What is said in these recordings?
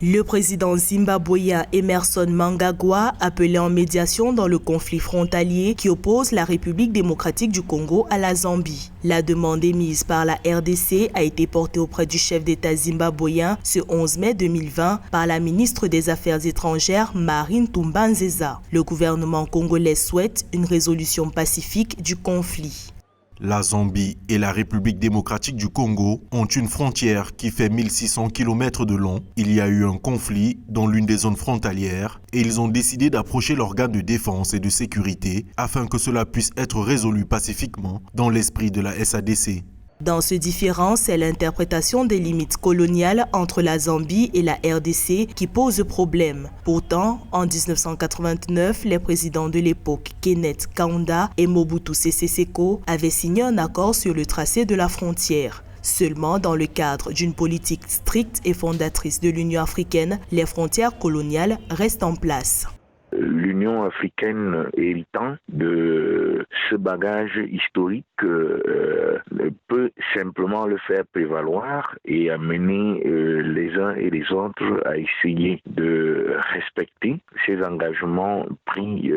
Le président zimbabwéen Emmerson Mnangagwa appelait en médiation dans le conflit frontalier qui oppose la République démocratique du Congo à la Zambie. La demande émise par la RDC a été portée auprès du chef d'État zimbabwéen ce 11 mai 2020 par la ministre des Affaires étrangères Marine Tumbanzeza. Le gouvernement congolais souhaite une résolution pacifique du conflit. La Zambie et la République démocratique du Congo ont une frontière qui fait 1600 km de long. Il y a eu un conflit dans l'une des zones frontalières et ils ont décidé d'approcher l'organe de défense et de sécurité afin que cela puisse être résolu pacifiquement dans l'esprit de la SADC. Dans ce différend, c'est l'interprétation des limites coloniales entre la Zambie et la RDC qui pose problème. Pourtant, en 1989, les présidents de l'époque, Kenneth Kaunda et Mobutu Sese Seko, avaient signé un accord sur le tracé de la frontière. Seulement, dans le cadre d'une politique stricte et fondatrice de l'Union africaine, les frontières coloniales restent en place. L'Union africaine héritant de ce bagage historique peut simplement le faire prévaloir et amener les uns et les autres à essayer de respecter ces engagements pris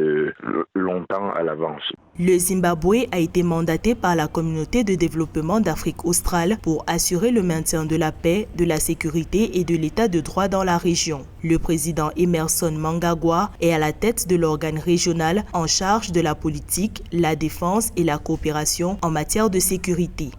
longtemps à l'avance. Le Zimbabwe a été mandaté par la Communauté de développement d'Afrique australe pour assurer le maintien de la paix, de la sécurité et de l'état de droit dans la région. Le président Emmerson Mnangagwa est à la tête de l'organe régional en charge de la politique, la défense et la coopération en matière de sécurité.